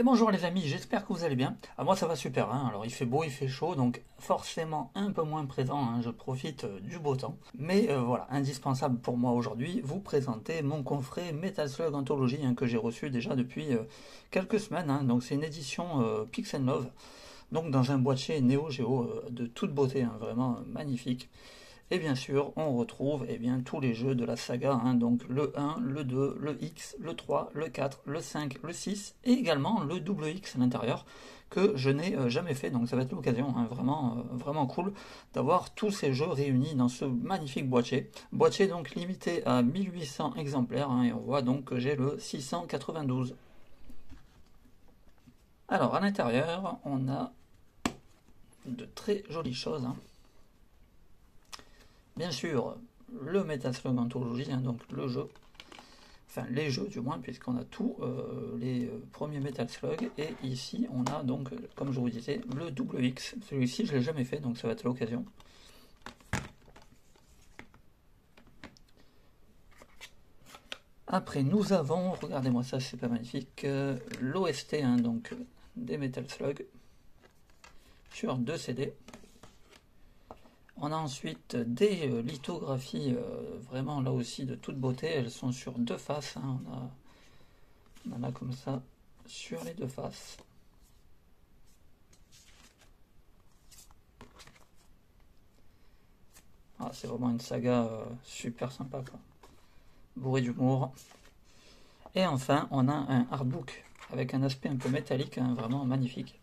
Et bonjour les amis, j'espère que vous allez bien. Ah, moi ça va super, hein. Alors il fait beau, il fait chaud, donc forcément un peu moins présent, hein. Je profite du beau temps. Mais voilà, indispensable pour moi aujourd'hui, vous présenter mon coffret Metal Slug Anthology, hein, que j'ai reçu déjà depuis quelques semaines, hein. Donc c'est une édition Pix Love, donc dans un boîtier Neo Geo de toute beauté, hein, vraiment magnifique. Et bien sûr, on retrouve tous les jeux de la saga, hein, donc le 1, le 2, le X, le 3, le 4, le 5, le 6, et également le double X à l'intérieur, que je n'ai jamais fait, donc ça va être l'occasion, hein, vraiment cool, d'avoir tous ces jeux réunis dans ce magnifique boîtier. Boîtier donc limité à 1800 exemplaires, hein, et on voit donc que j'ai le 692. Alors à l'intérieur, on a de très jolies choses, hein. Bien sûr, le Metal Slug Anthology, hein, donc le jeu, enfin les jeux du moins, puisqu'on a tous les premiers Metal Slug, et ici on a donc, comme je vous disais, le double X. Celui-ci je ne l'ai jamais fait, donc ça va être l'occasion. Après nous avons, regardez-moi ça, c'est pas magnifique, l'OST, hein, donc des Metal Slug, sur 2 CD. On a ensuite des lithographies vraiment là aussi de toute beauté. Elles sont sur 2 faces, hein. On en a comme ça sur les 2 faces. Ah, c'est vraiment une saga super sympa, quoi. Bourré d'humour. Et enfin, on a un artbook avec un aspect un peu métallique, hein, vraiment magnifique,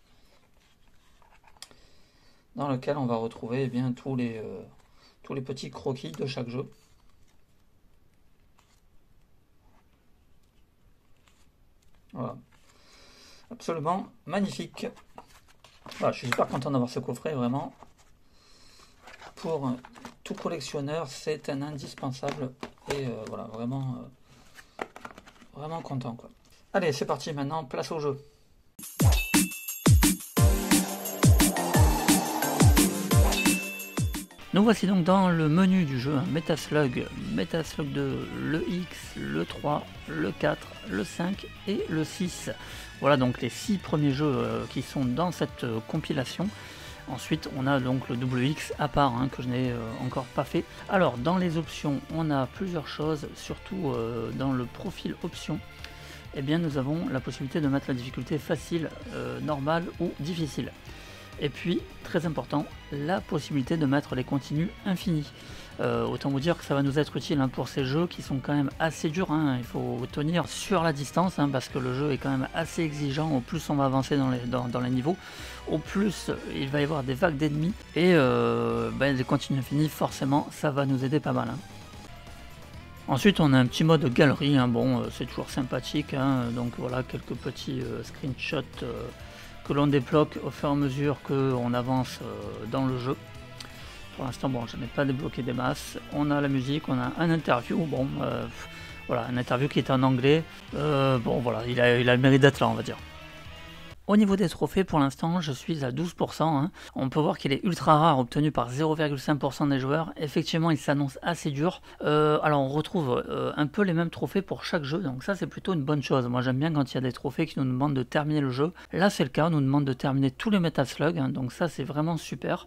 dans lequel on va retrouver tous les petits croquis de chaque jeu. Voilà. Absolument magnifique. Voilà, je suis super content d'avoir ce coffret, vraiment. Pour tout collectionneur, c'est un indispensable. Et voilà, vraiment content, quoi. Allez, c'est parti maintenant, place au jeu. Nous voici donc dans le menu du jeu, hein, Metal Slug 2, le X, le 3, le 4, le 5 et le 6. Voilà donc les 6 premiers jeux qui sont dans cette compilation. Ensuite on a donc le double X à part, hein, que je n'ai encore pas fait. Alors dans les options on a plusieurs choses, surtout dans le profil options. Eh bien nous avons la possibilité de mettre la difficulté facile, normale ou difficile. Et puis, très important, la possibilité de mettre les continus infinis. Autant vous dire que ça va nous être utile, hein, pour ces jeux qui sont quand même assez durs, hein. Il faut tenir sur la distance, hein, parce que le jeu est quand même assez exigeant. Au plus on va avancer dans les niveaux, au plus il va y avoir des vagues d'ennemis. Et les continus infinis, forcément, ça va nous aider pas mal, hein. Ensuite on a un petit mode galerie, hein. Bon, c'est toujours sympathique, hein. Donc voilà, quelques petits screenshots que l'on débloque au fur et à mesure qu'on avance dans le jeu. Pour l'instant, bon, je n'ai pas débloqué des masses. On a la musique, on a un interview, bon, voilà, un interview qui est en anglais. Bon, voilà, il a le mérite d'être là, on va dire. Au niveau des trophées, pour l'instant, je suis à 12%, hein. On peut voir qu'il est ultra rare, obtenu par 0,5% des joueurs. Effectivement, il s'annonce assez dur. Alors, on retrouve un peu les mêmes trophées pour chaque jeu, donc ça, c'est plutôt une bonne chose. Moi, j'aime bien quand il y a des trophées qui nous demandent de terminer le jeu. Là, c'est le cas, on nous demande de terminer tous les Metal Slug, hein, donc ça, c'est vraiment super.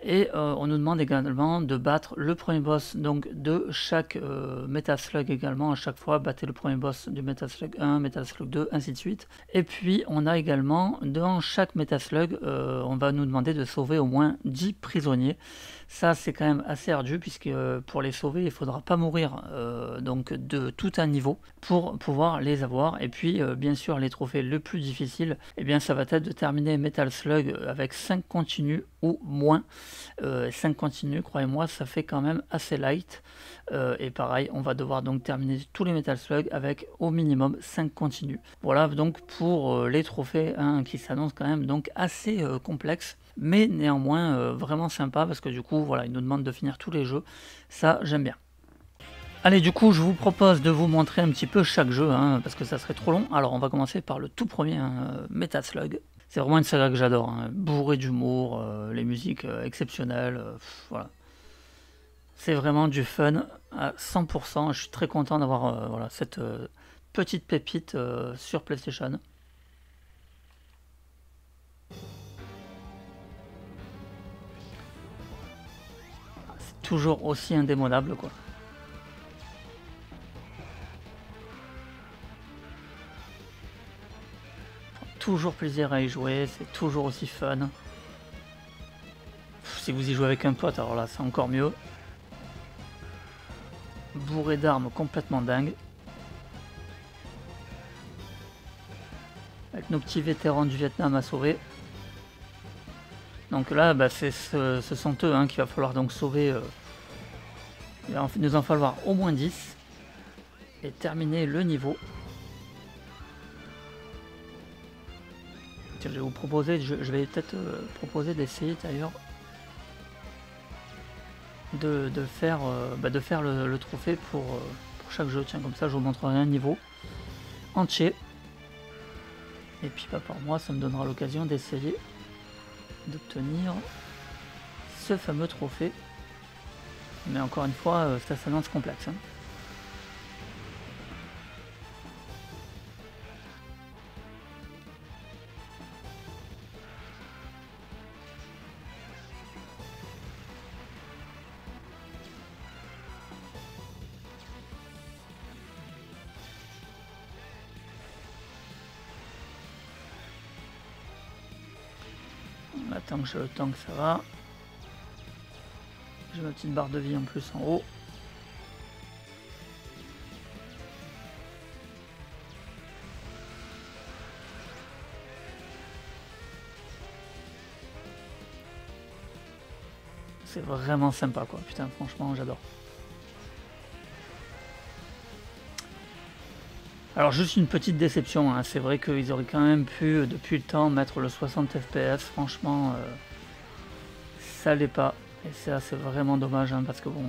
Et on nous demande également de battre le premier boss donc de chaque Metal Slug également. À chaque fois, battez le premier boss du Metal Slug 1, Metal Slug 2, ainsi de suite. Et puis, on a également, dans chaque Metal Slug, on va nous demander de sauver au moins 10 prisonniers. Ça, c'est quand même assez ardu, puisque pour les sauver, il ne faudra pas mourir donc de tout un niveau pour pouvoir les avoir. Et puis, bien sûr, les trophées le plus difficile, eh bien, ça va être de terminer Metal Slug avec 5 continues ou moins. 5 continues, croyez-moi, ça fait quand même assez light. Et pareil, on va devoir donc terminer tous les Metal Slug avec au minimum 5 continues. Voilà donc pour les trophées, hein, qui s'annoncent quand même donc assez complexes, mais néanmoins vraiment sympa, parce que du coup, voilà, ils nous demandent de finir tous les jeux. Ça, j'aime bien. Allez, du coup, je vous propose de vous montrer un petit peu chaque jeu, hein, parce que ça serait trop long. Alors, on va commencer par le tout premier, hein, Metal Slug. C'est vraiment une saga que j'adore, hein, bourré d'humour, les musiques exceptionnelles, voilà. C'est vraiment du fun à 100%. Je suis très content d'avoir voilà, cette petite pépite sur PlayStation. toujours aussi indémodable quoi. Toujours plaisir à y jouer, c'est toujours aussi fun. Si vous y jouez avec un pote, alors là c'est encore mieux. Bourré d'armes complètement dingue. Avec nos petits vétérans du Vietnam à sauver. Donc là, bah, ce sont eux hein, qu'il va falloir donc sauver. Il va nous en falloir au moins 10. Et terminer le niveau. Je vais vous proposer, je vais peut-être proposer d'essayer d'ailleurs de faire le trophée pour chaque jeu. Tiens, comme ça je vous montrerai un niveau entier. Et puis bah, par moi ça me donnera l'occasion d'essayer d'obtenir ce fameux trophée. Mais encore une fois, ça s'annonce complexe. Hein. Tant que ça va. J'ai ma petite barre de vie en plus en haut. C'est vraiment sympa quoi, putain franchement j'adore. Alors juste une petite déception, hein. C'est vrai qu'ils auraient quand même pu depuis le temps mettre le 60 fps, franchement ça l'est pas. Et ça c'est vraiment dommage hein, parce que bon,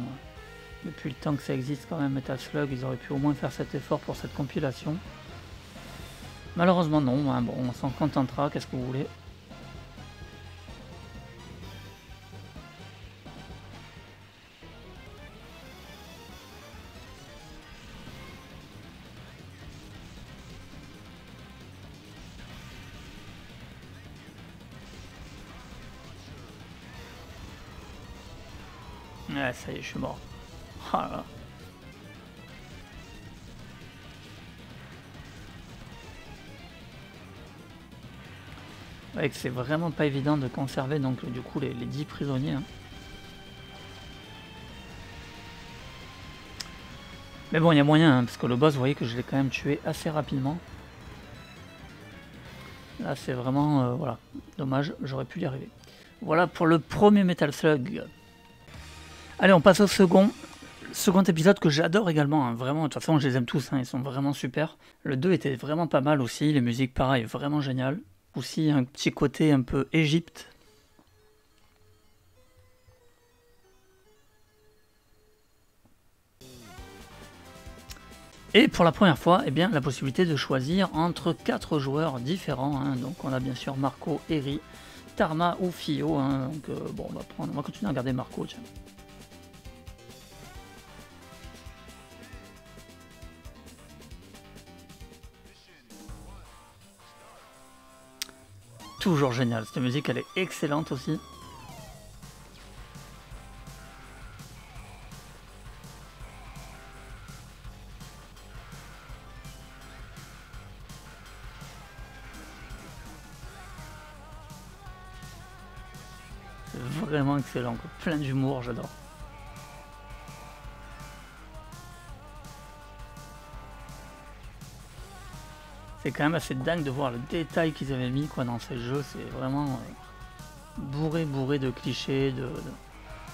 depuis le temps que ça existe quand même Metal Slug, ils auraient pu au moins faire cet effort pour cette compilation. Malheureusement non, hein. Bon on s'en contentera, qu'est-ce que vous voulez. Ouais, ça y est, je suis mort. Oh là là. Ouais, c'est vraiment pas évident de conserver donc du coup les 10 prisonniers. Hein. Mais bon, il y a moyen, hein, parce que le boss, vous voyez que je l'ai quand même tué assez rapidement. Là, c'est vraiment, voilà, dommage, j'aurais pu y arriver. Voilà pour le premier Metal Slug. Allez, on passe au second épisode que j'adore également, hein, vraiment, de toute façon je les aime tous, hein, ils sont vraiment super. Le 2 était vraiment pas mal aussi, les musiques pareil, vraiment génial. Aussi un petit côté un peu Égypte. Et pour la première fois, eh bien, la possibilité de choisir entre 4 joueurs différents. Hein. Donc on a bien sûr Marco, Eri, Tarma ou Fio. Hein. Donc bon, on va continuer à regarder Marco. Tiens. Toujours génial, cette musique elle est excellente aussi. C'est vraiment excellent, quoi. Plein d'humour, j'adore. C'est quand même assez dingue de voir le détail qu'ils avaient mis quoi, dans ces jeux, c'est vraiment bourré de clichés, de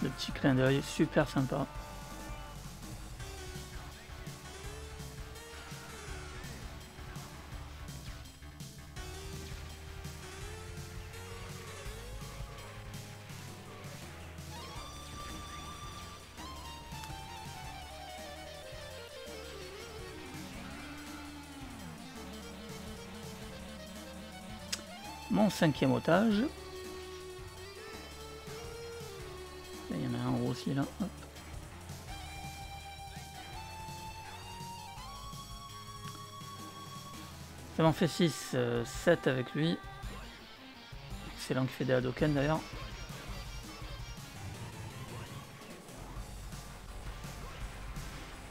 petits clins d'œil, super sympa. Mon 5e otage. Là, il y en a un en haut aussi là. Hop. Ça m'en fait 6, 7 avec lui. Excellent qui fait des Hadoken d'ailleurs.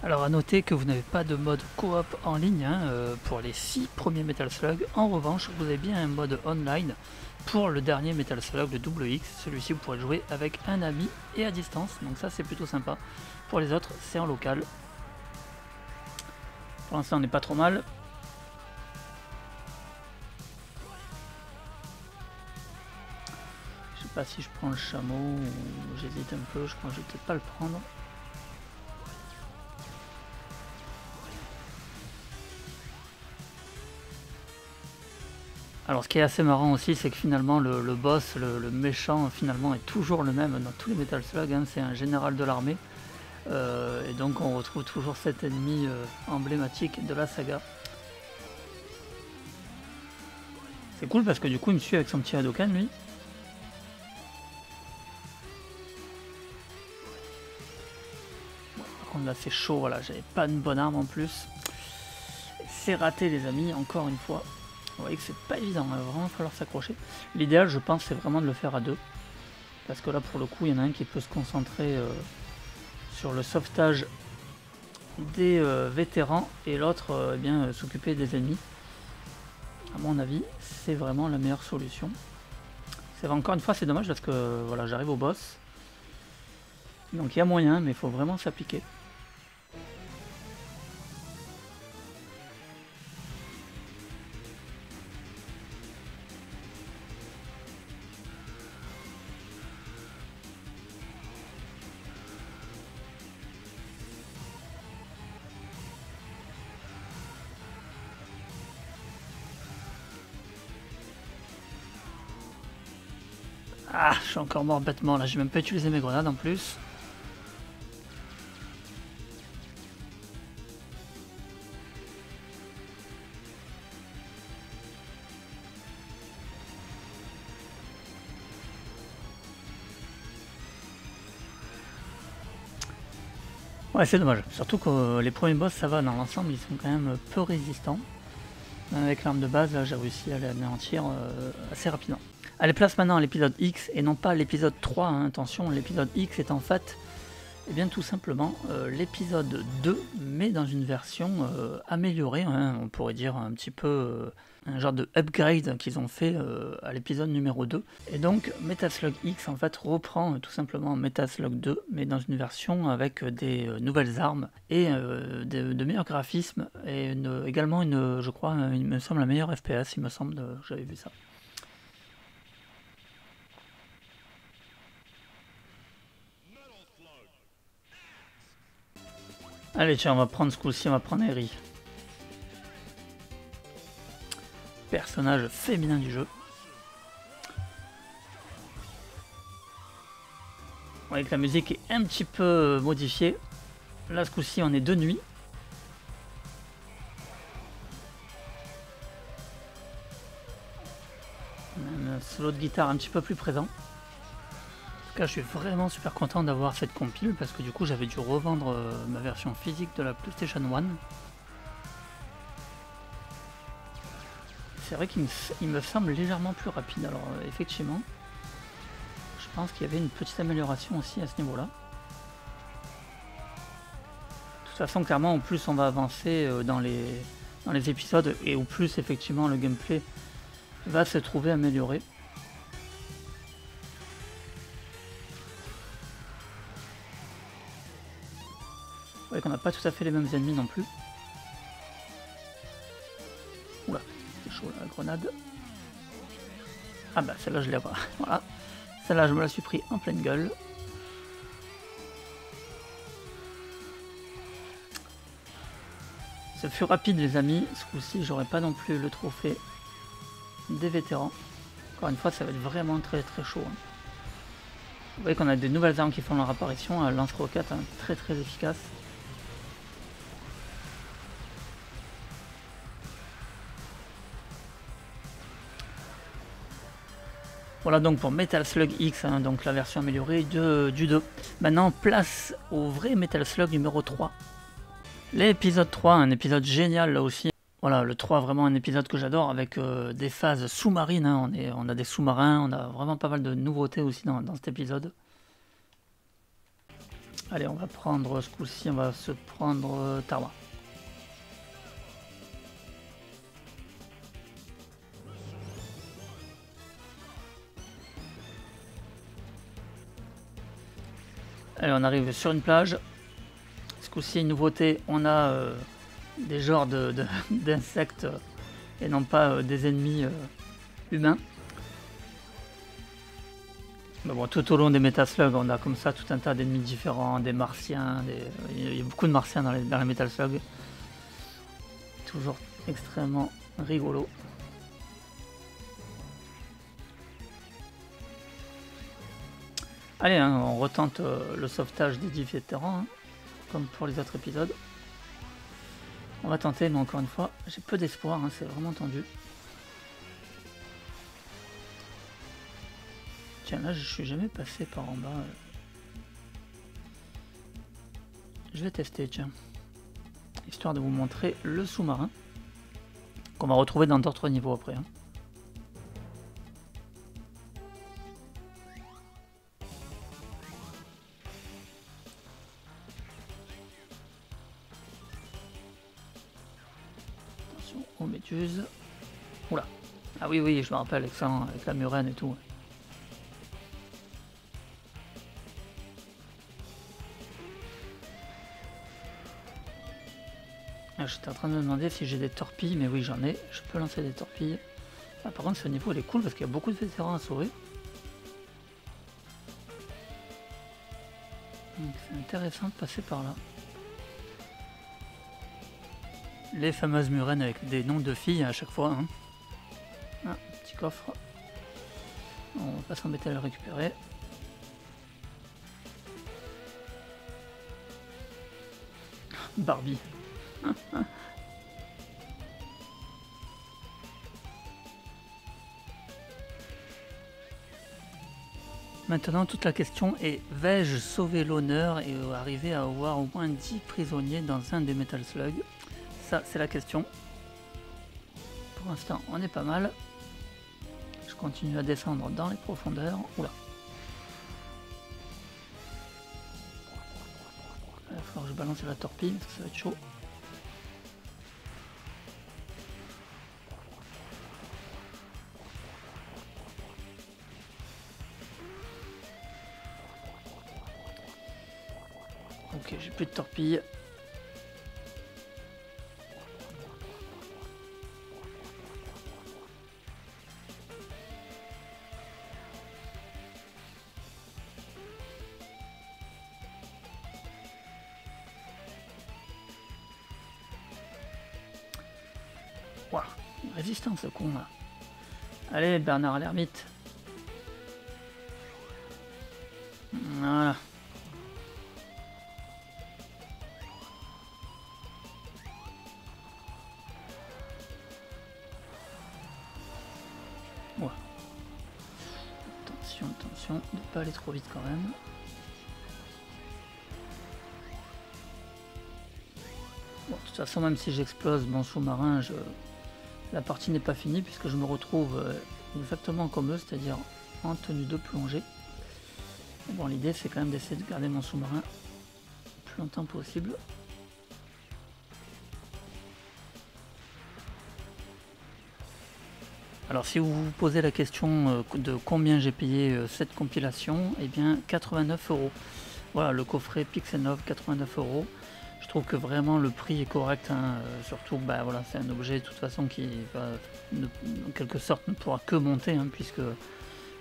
Alors à noter que vous n'avez pas de mode coop en ligne pour les 6 premiers Metal Slug. En revanche, vous avez bien un mode online pour le dernier Metal Slug, le double X. Celui-ci, vous pourrez jouer avec un ami et à distance, donc ça c'est plutôt sympa. Pour les autres, c'est en local. Pour l'instant, on n'est pas trop mal. Je sais pas si je prends le chameau ou j'hésite un peu, je crois que je vais peut-être pas le prendre. Alors ce qui est assez marrant aussi, c'est que finalement le boss, le méchant, finalement est toujours le même dans tous les Metal Slug, hein, c'est un général de l'armée. Et donc on retrouve toujours cet ennemi emblématique de la saga. C'est cool parce que du coup il me suit avec son petit Hadoken lui. Bon, par contre là c'est chaud, voilà, j'avais pas une bonne arme en plus. C'est raté les amis, encore une fois. Vous voyez que c'est pas évident, il va vraiment falloir s'accrocher. L'idéal je pense c'est vraiment de le faire à deux. Parce que là pour le coup il y en a un qui peut se concentrer sur le sauvetage des vétérans et l'autre s'occuper des ennemis. À mon avis c'est vraiment la meilleure solution. C'est encore une fois c'est dommage parce que voilà j'arrive au boss. Donc il y a moyen mais il faut vraiment s'appliquer. Ah, je suis encore mort bêtement là, j'ai même pas utilisé mes grenades en plus. Ouais, c'est dommage, surtout que les premiers boss ça va, dans l'ensemble ils sont quand même peu résistants. Même avec l'arme de base, là j'ai réussi à les anéantir assez rapidement. Allez, place maintenant à l'épisode X et non pas l'épisode 3, hein. Attention, l'épisode X est en fait eh bien, tout simplement l'épisode 2, mais dans une version améliorée, hein. On pourrait dire un petit peu un genre de upgrade qu'ils ont fait à l'épisode numéro 2. Et donc Metal Slug X en fait reprend tout simplement Metal Slug 2, mais dans une version avec des nouvelles armes et de meilleurs graphismes, et également je crois, il me semble, la meilleure FPS, il me semble, j'avais vu ça. Allez tiens, on va prendre ce coup-ci, on va prendre Eri. Personnage féminin du jeu. Vous voyez que la musique est un petit peu modifiée. Là ce coup-ci on est de nuit. On a un solo de guitare un petit peu plus présent. En tout cas je suis vraiment super content d'avoir cette compile parce que du coup j'avais dû revendre ma version physique de la PlayStation 1. C'est vrai qu'il me semble légèrement plus rapide, alors effectivement je pense qu'il y avait une petite amélioration aussi à ce niveau là. De toute façon clairement au plus on va avancer dans les épisodes et au plus effectivement le gameplay va se trouver amélioré. Vous voyez qu'on n'a pas tout à fait les mêmes ennemis non plus. Oula, c'est chaud la grenade. Ah bah celle-là je l'ai pas. Voilà. Celle-là je me la suis pris en pleine gueule. Ce fut rapide les amis. Ce coup-ci j'aurais pas non plus le trophée des vétérans. Encore une fois ça va être vraiment très très chaud. Hein. Vous voyez qu'on a des nouvelles armes qui font leur apparition. Un lance-roquette, hein, très très efficace. Voilà donc pour Metal Slug X, hein, donc la version améliorée du 2. Maintenant place au vrai Metal Slug numéro 3. L'épisode 3, un épisode génial là aussi. Voilà, le 3 vraiment un épisode que j'adore avec des phases sous-marines, hein. On a des sous-marins, on a vraiment pas mal de nouveautés aussi dans cet épisode. Allez, on va prendre ce coup-ci, on va se prendre Tarwa. Allez, on arrive sur une plage. Ce coup-ci, une nouveauté, on a des genres d'insectes et non pas des ennemis humains. Mais bon, tout au long des Metaslugs, on a comme ça tout un tas d'ennemis différents, des martiens, il y a beaucoup de martiens dans les Metaslugs. Toujours extrêmement rigolo. Allez, hein, on retente le sauvetage des différents, hein, comme pour les autres épisodes. On va tenter, mais encore une fois, j'ai peu d'espoir, hein, c'est vraiment tendu. Tiens, là, je suis jamais passé par en bas. Je vais tester, tiens. Histoire de vous montrer le sous-marin. Qu'on va retrouver dans d'autres niveaux après. Hein. Attention aux méduses. Oula. Ah oui, oui, je me rappelle avec ça, avec la murène et tout. J'étais en train de me demander si j'ai des torpilles, mais oui j'en ai, je peux lancer des torpilles. Ah, par contre ce niveau il est cool parce qu'il y a beaucoup de vétérans à sauver. Donc c'est intéressant de passer par là. Les fameuses murènes avec des noms de filles à chaque fois. Hein. Ah, petit coffre. On va pas s'embêter à le récupérer. Barbie. Maintenant, toute la question est, vais-je sauver l'honneur et arriver à avoir au moins 10 prisonniers dans un des Metal Slugs? Ça, c'est la question. Pour l'instant, on est pas mal. Je continue à descendre dans les profondeurs. Oula. Il va falloir que je balance la torpille parce que ça va être chaud. Ok, j'ai plus de torpilles. Waouh, résistant ce con là. Allez Bernard l'ermite. Voilà. Ouais. Attention, attention, de ne pas aller trop vite quand même. Bon, de toute façon, même si j'explose mon sous-marin, la partie n'est pas finie puisque je me retrouve exactement comme eux, c'est-à-dire en tenue de plongée. Bon, l'idée c'est quand même d'essayer de garder mon sous-marin le plus longtemps possible. Alors si vous vous posez la question de combien j'ai payé cette compilation, eh bien 89 €. Voilà, le coffret Pixelnov, 89 €. Je trouve que vraiment le prix est correct, hein, surtout bah, voilà, c'est un objet de toute façon qui va, en quelque sorte ne pourra que monter, hein, puisque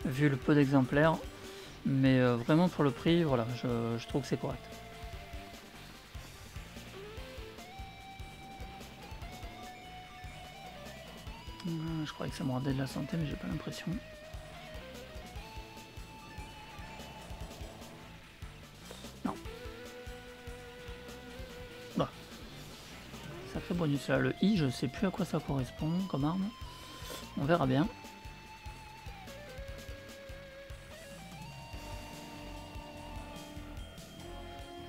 vu le peu d'exemplaires, mais vraiment pour le prix, voilà, je trouve que c'est correct. Je croyais que ça me rendait de la santé, mais j'ai pas l'impression. Non. Bah. Sacré bonus là. Le I, je sais plus à quoi ça correspond comme arme. On verra bien.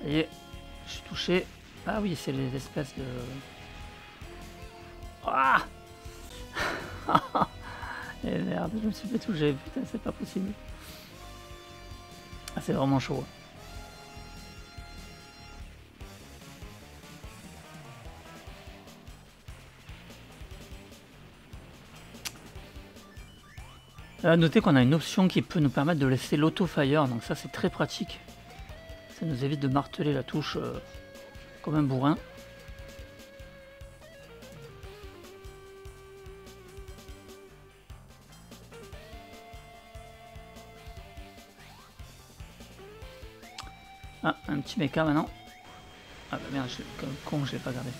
Et je suis touché. Ah oui, c'est les espèces de... Ah. Et merde, je me suis fait toucher, putain, c'est pas possible. Ah, c'est vraiment chaud. Notez qu'on a une option qui peut nous permettre de laisser l'auto-fire, donc ça c'est très pratique. Ça nous évite de marteler la touche comme un bourrin. Ah, un petit mecha maintenant. Ah bah merde, comme con, je l'ai pas gardé.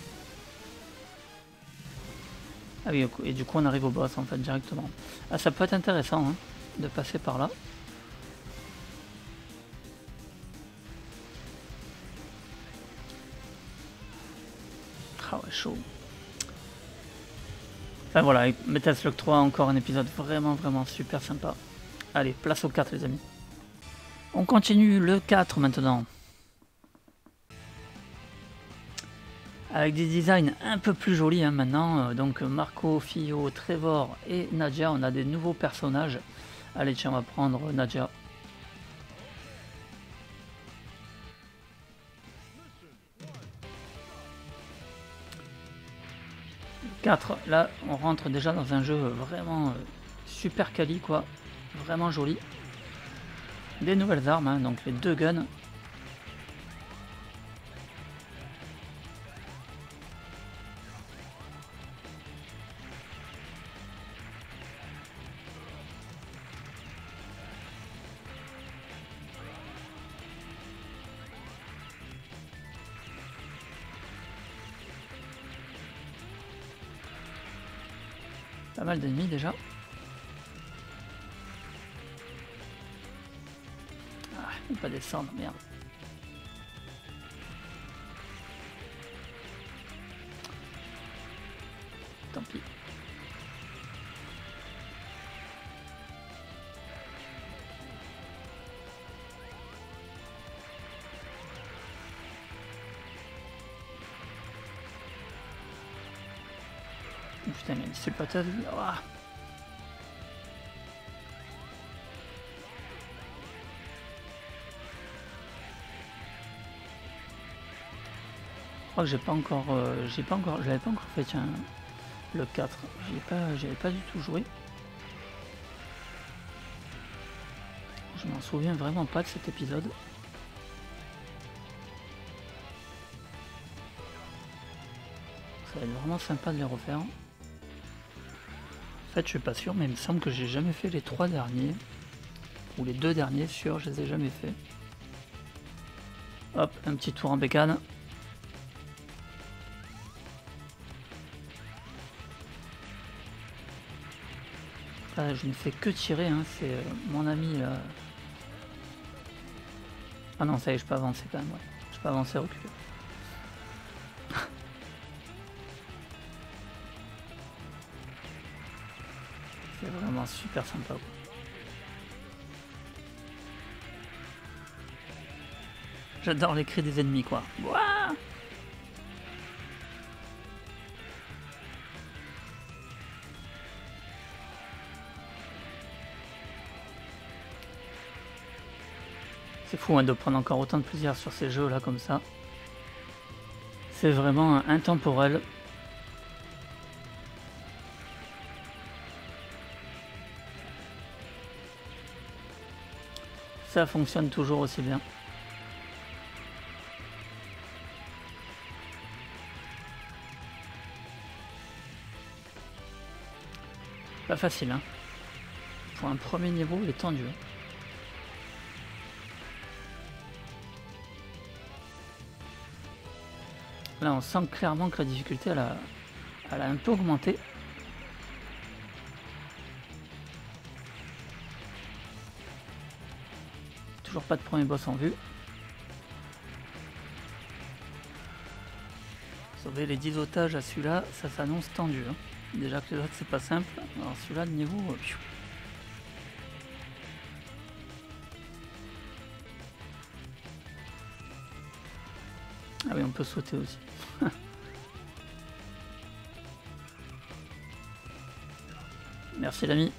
Ah oui, et du coup on arrive au boss en fait directement. Ah, ça peut être intéressant hein, de passer par là. Ah ouais, chaud. Enfin voilà, Metal Slug 3, encore un épisode vraiment super sympa. Allez, place au 4 les amis. On continue le 4 maintenant. Avec des designs un peu plus jolis hein, maintenant. Donc Marco, Fio, Trevor et Nadia, on a des nouveaux personnages. Allez tiens, on va prendre Nadia. Le 4, là on rentre déjà dans un jeu vraiment super quali quoi. Vraiment joli. Des nouvelles armes, hein, donc les 2 guns. Pas mal d'ennemis déjà. Ah, il ne peut pas descendre, merde. Tant pis. Putain, il y a une sulfateuse. Oh. Je crois que j'avais pas encore fait tiens, le 4. J'avais pas du tout joué. Je m'en souviens vraiment pas de cet épisode. Ça va être vraiment sympa de les refaire. En fait, je suis pas sûr, mais il me semble que j'ai jamais fait les 3 derniers. Ou les 2 derniers, sûr, je les ai jamais fait. Hop, un petit tour en bécane. Là, je ne fais que tirer, hein. C'est mon ami là. Ah non, ça y est, je peux avancer quand même. Ouais. Je peux avancer, reculer. C'est vraiment super sympa. J'adore les cris des ennemis, quoi. Ouah. C'est fou hein, de prendre encore autant de plaisir sur ces jeux là comme ça. C'est vraiment intemporel. Ça fonctionne toujours aussi bien. Pas facile hein. Pour un premier niveau il est tendu. Là on sent clairement que la difficulté elle a un peu augmenté. Toujours pas de premier boss en vue. Sauver les 10 otages à celui-là, ça s'annonce tendu. Hein. Déjà que les autres c'est pas simple, alors celui-là de niveau... Ah oui, on peut sauter aussi. Merci l'ami.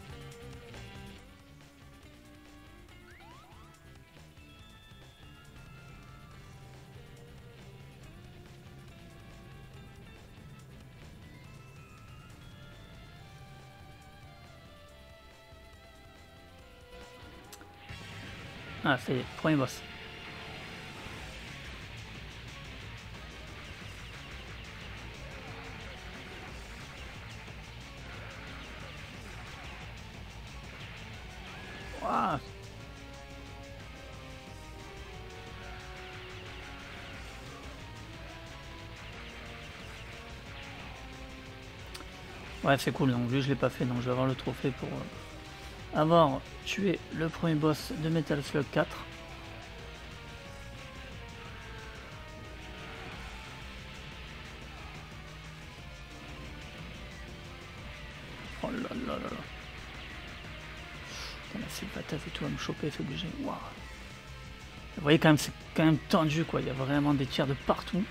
Ah, ça y est, premier boss. Ouah. Ouais, c'est cool, donc lui je l'ai pas fait, donc je vais avoir le trophée pour avoir tué le premier boss de Metal Slug 4. Oh là là là là. La Sylvatas et tout va me choper, c'est obligé. Waouh. Vous voyez quand même, c'est quand même tendu quoi, il y a vraiment des tirs de partout.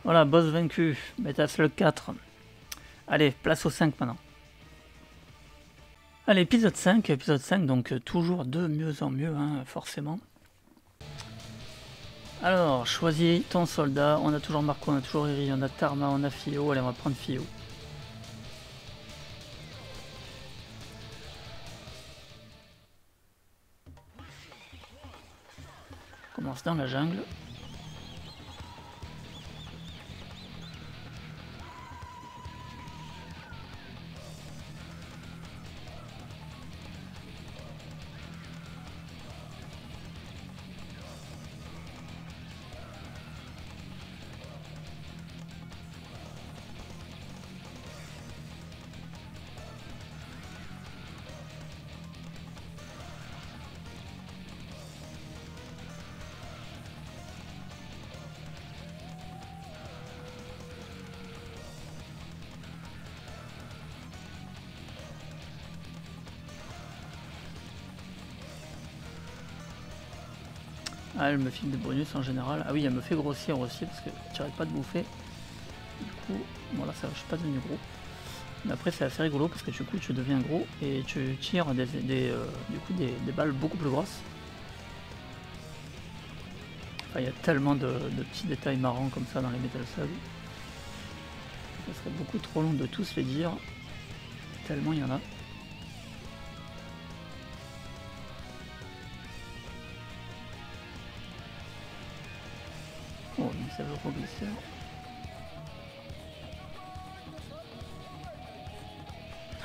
Voilà, boss vaincu, Metal Slug 4. Allez, place au 5 maintenant. Allez, épisode 5, donc toujours de mieux en mieux, hein, forcément. Alors, choisis ton soldat, on a toujours Marco, on a toujours Eri, on a Tarma, on a Fio, allez on va prendre Fio. On commence dans la jungle. Ah, elle me file des bonus en général. Ah oui, elle me fait grossir aussi parce que tu n'arrêtes pas de bouffer. Du coup, voilà, ça, je suis pas devenu gros. Mais après, c'est assez rigolo parce que du coup, tu deviens gros et tu tires des balles beaucoup plus grosses. Enfin, il y a tellement de petits détails marrants comme ça dans les Metal Slug. Ça serait beaucoup trop long de tous les dire. Tellement il y en a. Oh, mais ça veut reglisser.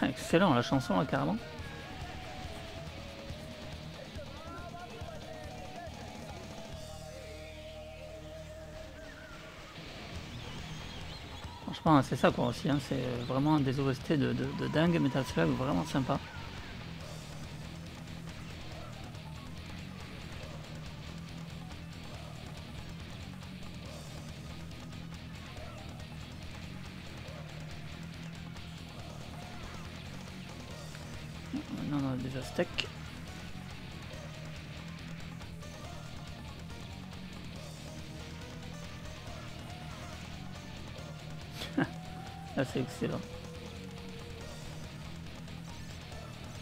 Ah, excellent la chanson là carrément. Franchement c'est ça quoi aussi, hein. C'est vraiment des OST de dingue, Metal Slug, vraiment sympa. Maintenant on a des Aztèques. Là c'est excellent.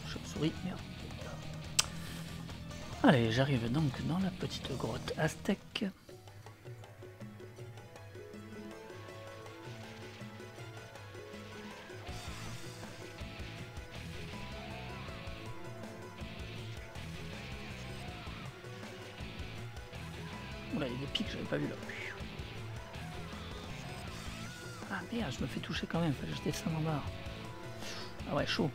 Chauve-souris, merde. Allez, j'arrive donc dans la petite grotte aztèque. Oula, il y a des pics que j'avais pas vu là. Ah merde, je me fais toucher quand même, fallait que je descende en bas. Ah ouais, chaud.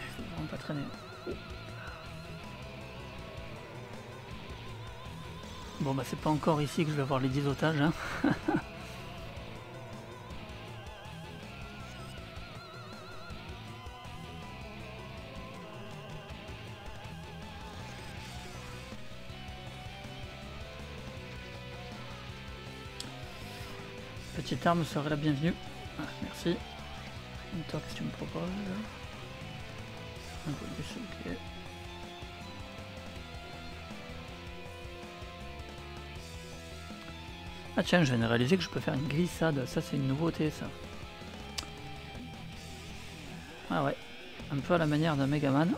Il faut vraiment pas traîner. Bon bah c'est pas encore ici que je vais avoir les 10 otages, hein. Petite arme serait la bienvenue. Ah, merci. Et toi, qu'est-ce que tu me proposes? Un bonus, ok. Ah tiens, je viens de réaliser que je peux faire une glissade. Ça, c'est une nouveauté, ça. Ah ouais, un peu à la manière d'un Megaman.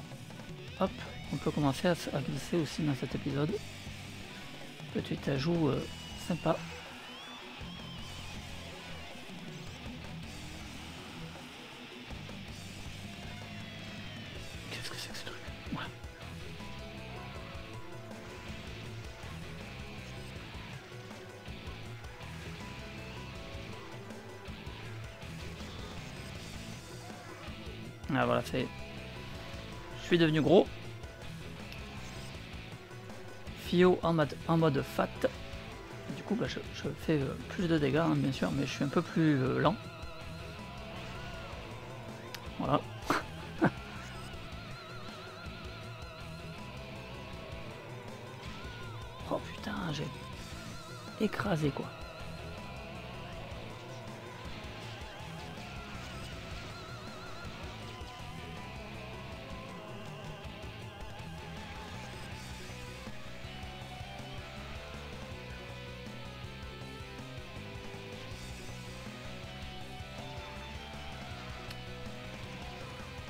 Hop, on peut commencer à glisser aussi dans cet épisode. Petit ajout sympa. Qu'est-ce que c'est que ce truc? Ouais. Ah voilà, c'est... Je suis devenu gros. Fio en mode fat. Du coup, bah, je fais plus de dégâts, hein, bien sûr, mais je suis un peu plus lent. Voilà. Oh putain, j'ai écrasé quoi.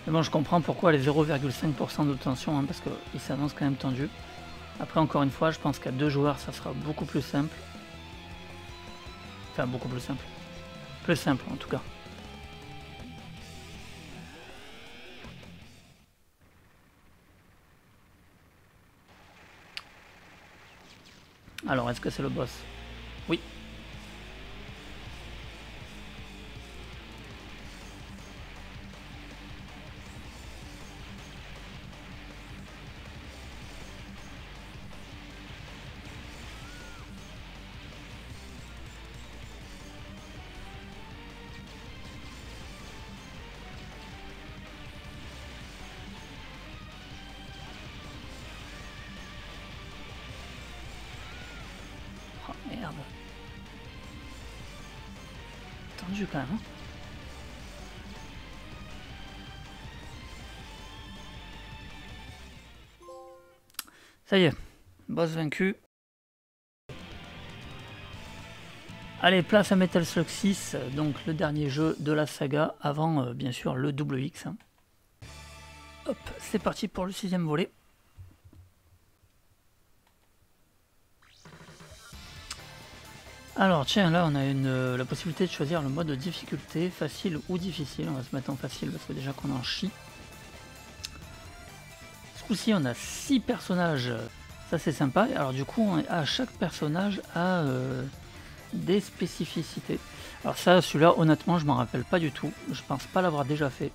Mais bon, je comprends pourquoi les 0,5% de tension, hein, parce qu'il s'annonce quand même tendu. Après, encore une fois, je pense qu'à 2 joueurs, ça sera beaucoup plus simple. Enfin, beaucoup plus simple. Plus simple, en tout cas. Alors, est-ce que c'est le boss? Oui. Oh merde. Tendu quand même. Hein. Ça y est, boss vaincu. Allez, place à Metal Slug 6, donc le dernier jeu de la saga, avant bien sûr le double X. Hein. Hop, c'est parti pour le 6ème volet. Alors tiens, là on a la possibilité de choisir le mode de difficulté, facile ou difficile. On va se mettre en facile parce que déjà qu'on en chie. Ce coup-ci on a 6 personnages, ça c'est sympa. Alors du coup, chaque personnage a des spécificités. Alors ça, celui-là, honnêtement, je m'en rappelle pas du tout. Je pense pas l'avoir déjà fait.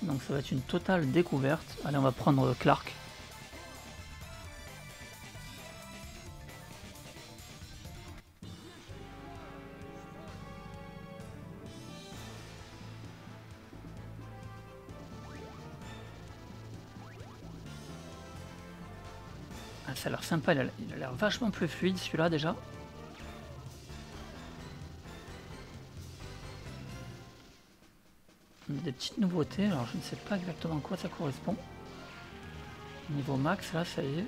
Donc ça va être une totale découverte. Allez, on va prendre Clark. Ah, ça a l'air sympa, il a l'air vachement plus fluide celui-là déjà. Des petites nouveautés, alors je ne sais pas exactement à quoi ça correspond. Niveau max, là, ça y est.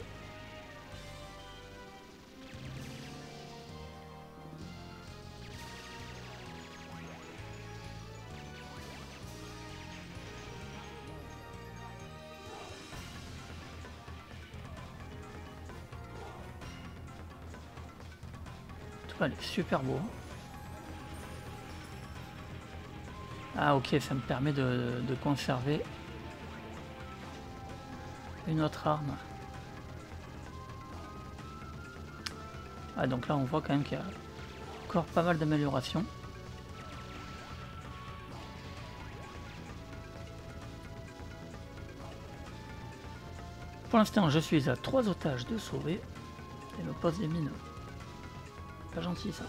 Tout va, il est super beau. Ah ok, ça me permet de conserver une autre arme. Ah donc là on voit quand même qu'il y a encore pas mal d'améliorations. Pour l'instant je suis à 3 otages de sauver et me pose des mines. Pas gentil ça.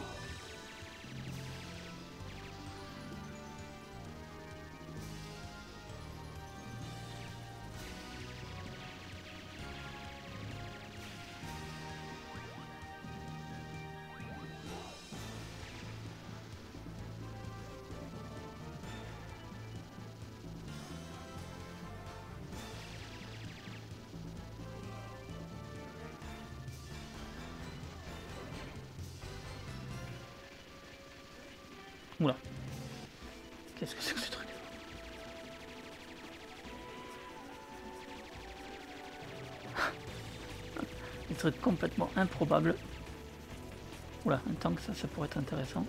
Oula. Qu'est-ce que c'est que ce truc? qui serait complètement improbable. Oula, un tank, ça pourrait être intéressant.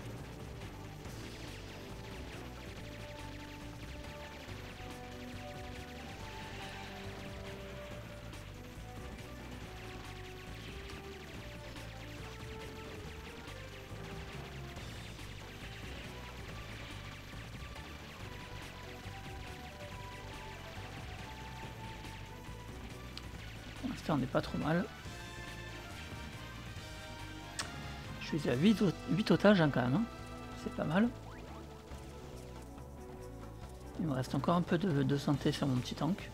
Pour l'instant, on n'est pas trop mal. Je suis à 8 otages hein, quand même. Hein. C'est pas mal. Il me reste encore un peu de santé sur mon petit tank.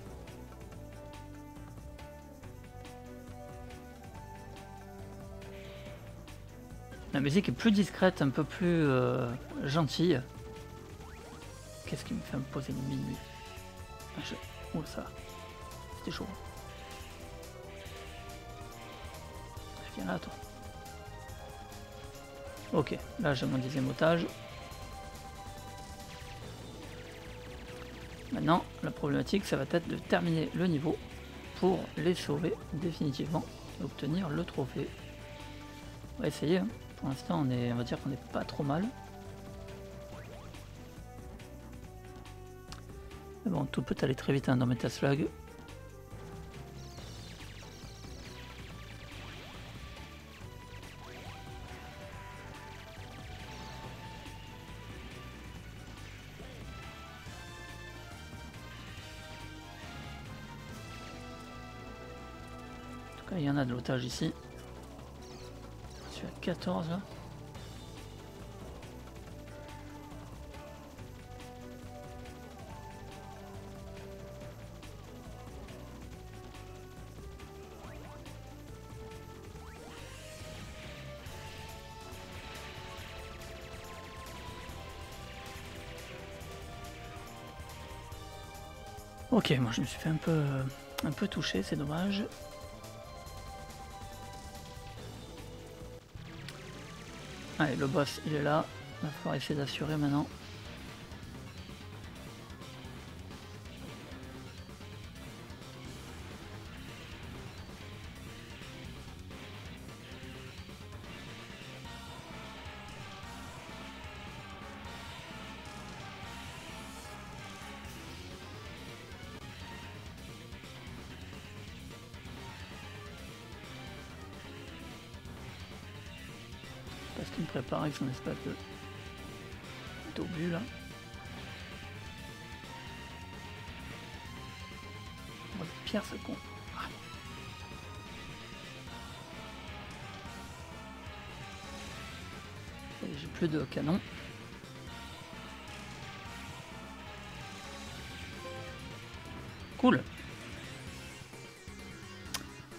La musique est plus discrète, un peu plus gentille. Qu'est-ce qui me fait me poser une minuit? Ouh ça, c'était chaud. Viens là toi. Ok, là j'ai mon 10e otage. Maintenant, la problématique, ça va être de terminer le niveau pour les sauver définitivement et obtenir le trophée. On va essayer. Hein. Pour l'instant, on va dire qu'on n'est pas trop mal. Mais bon, tout peut aller très vite hein, dans Metaslug. Il y en a de l'otage ici. Je suis à 14 là. Ok, moi je me suis fait un peu toucher, c'est dommage. Allez, le boss il est là, il va falloir essayer d'assurer maintenant. Parce qu'il me prépare avec son espace d'obus là. Oh, Pierre ce con. Ah. J'ai plus de canon. Cool.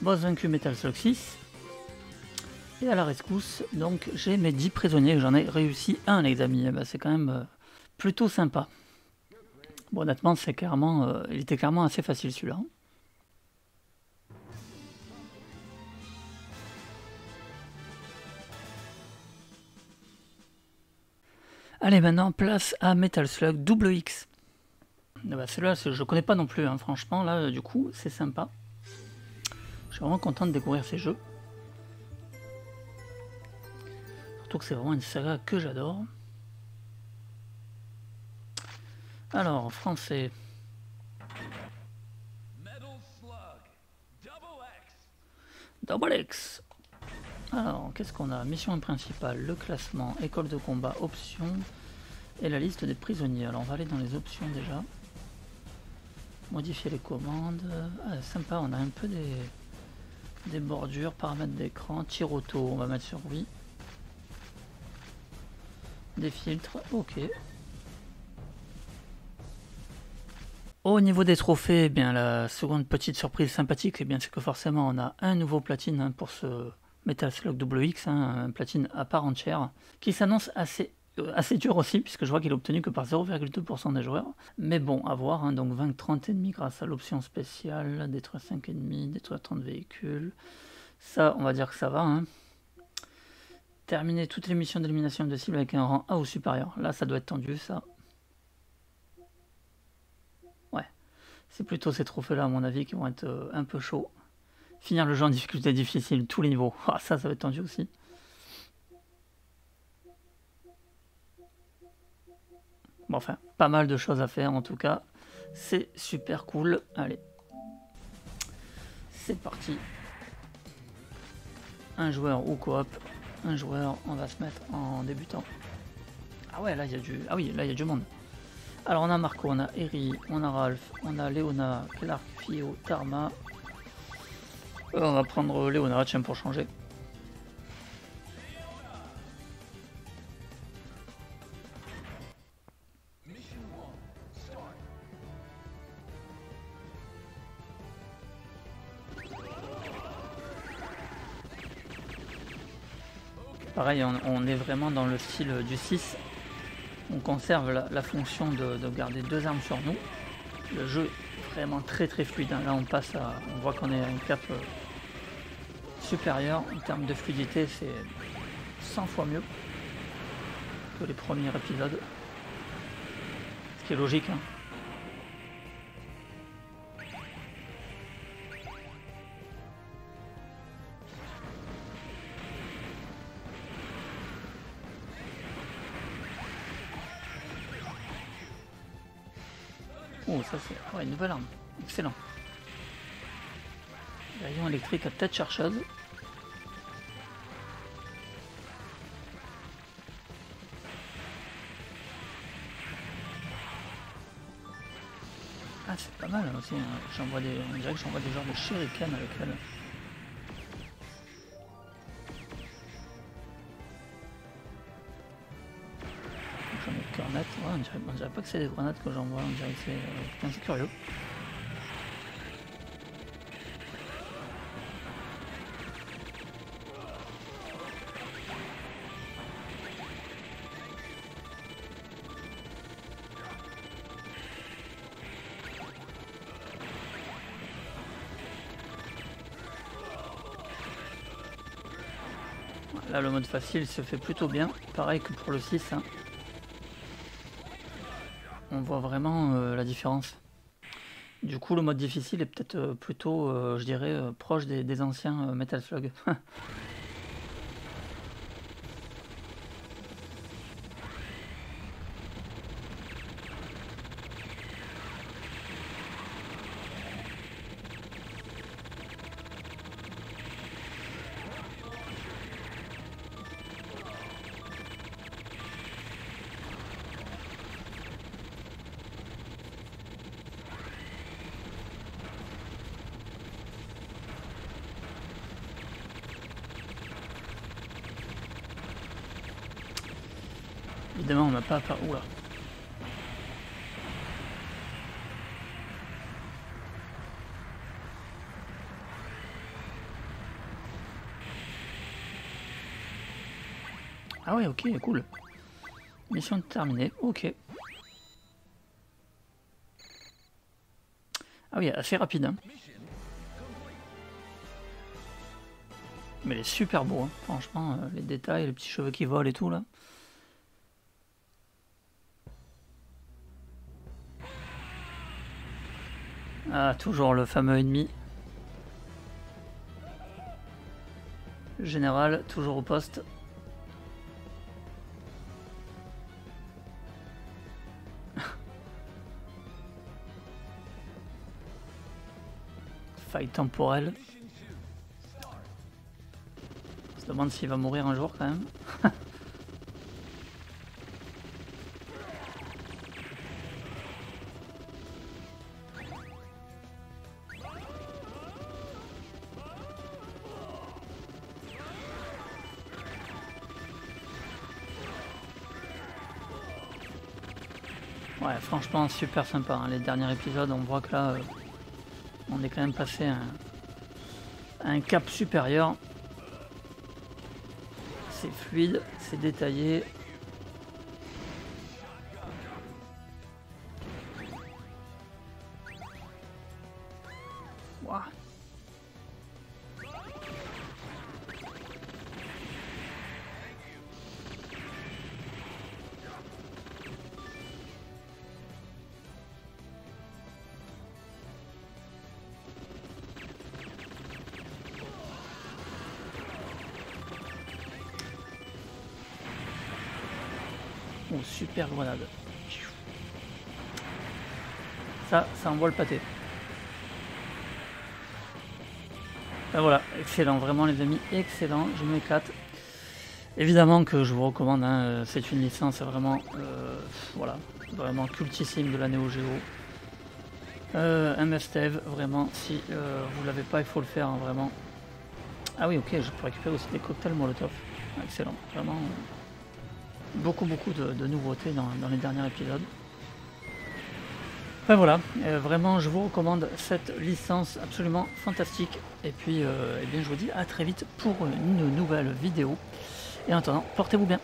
Boss vaincu Metal Slug 6. Et à la rescousse, donc j'ai mes 10 prisonniers, j'en ai réussi un les amis, bah, c'est quand même plutôt sympa. Bon honnêtement c'est clairement, il était clairement assez facile celui-là. Allez maintenant place à Metal Slug double X. Bah, celui-là je connais pas non plus, hein, franchement là du coup c'est sympa. Je suis vraiment content de découvrir ces jeux. Surtout que c'est vraiment une saga que j'adore. Alors, en français. Double X. Alors, qu'est-ce qu'on a? Mission principale, le classement, école de combat, options et la liste des prisonniers. Alors, on va aller dans les options déjà. Modifier les commandes. Ah, sympa, on a un peu des bordures, paramètres d'écran, tir auto, on va mettre sur oui. Des filtres, ok. Au niveau des trophées, eh bien, la seconde petite surprise sympathique, eh bien, c'est que forcément on a un nouveau platine hein, pour ce Metal Slug WX, hein, un platine à part entière, qui s'annonce assez dur aussi, puisque je vois qu'il est obtenu que par 0,2% des joueurs. Mais bon, à voir, hein, donc 20-30 ennemis grâce à l'option spéciale, détruire 5 ennemis, détruire 30 véhicules. Ça, on va dire que ça va. Hein. Terminer toutes les missions d'élimination de cible avec un rang A ou supérieur. Là, ça doit être tendu, ça. Ouais. C'est plutôt ces trophées-là, à mon avis, qui vont être un peu chauds. Finir le jeu en difficulté difficile, tous les niveaux. Ah, ça va être tendu aussi. Bon, enfin, pas mal de choses à faire en tout cas. C'est super cool. Allez. C'est parti. Un joueur ou coop. Un joueur, on va se mettre en débutant. Ah ouais, là il y a du... Ah oui, là il y a du monde. Alors on a Marco, on a Eri, on a Ralph, on a Léona, Clark, Fio, Tarma. On va prendre Léona, tiens, pour changer. Pareil, on est vraiment dans le style du 6. On conserve la fonction de garder 2 armes sur nous. Le jeu est vraiment très fluide. Là on passe à... On voit qu'on est à une cap supérieure. En termes de fluidité, c'est 100 fois mieux que les premiers épisodes. Ce qui est logique, hein. Oh, ça c'est... Ah ouais, une nouvelle arme. Excellent. Rayon électrique à tête chercheuse. Ah, c'est pas mal aussi. Hein. J'envoie des... On dirait que j'envoie des genres de shuriken avec elle. J'en ai de cornettes. Ouais, on dirait pas que c'est des grenades que j'envoie. On dirait que c'est... c'est curieux. Là le mode facile se fait plutôt bien, pareil que pour le 6. Hein. On voit vraiment la différence. Du coup le mode difficile est peut-être plutôt, je dirais, proche des anciens Metal Slug. Évidemment on n'a pas à part... Oula. Ah ouais, ok, cool. Mission terminée, ok. Ah oui, assez rapide. Hein. Mais il est super beau, hein. Franchement, les détails, les petits cheveux qui volent et tout là. Ah, toujours le fameux ennemi. Général, toujours au poste. Faille temporelle. On se demande s'il va mourir un jour quand même. Ouais, franchement super sympa, hein. Les derniers épisodes, on voit que là, on est quand même passé à un cap supérieur. C'est fluide, c'est détaillé. Wow. super grenade. Ça envoie le pâté. Ben voilà, excellent, vraiment les amis, excellent, je m'éclate. Évidemment que je vous recommande, hein, c'est une licence vraiment, voilà, vraiment cultissime de la Neo Geo. Un must-have, vraiment, si vous l'avez pas, il faut le faire, hein, vraiment. Ah oui, ok, je peux récupérer aussi des cocktails Molotov. Excellent, vraiment, beaucoup de nouveautés dans les derniers épisodes. Ben voilà, vraiment je vous recommande cette licence absolument fantastique. Et puis eh bien, je vous dis à très vite pour une nouvelle vidéo. Et en attendant, portez-vous bien.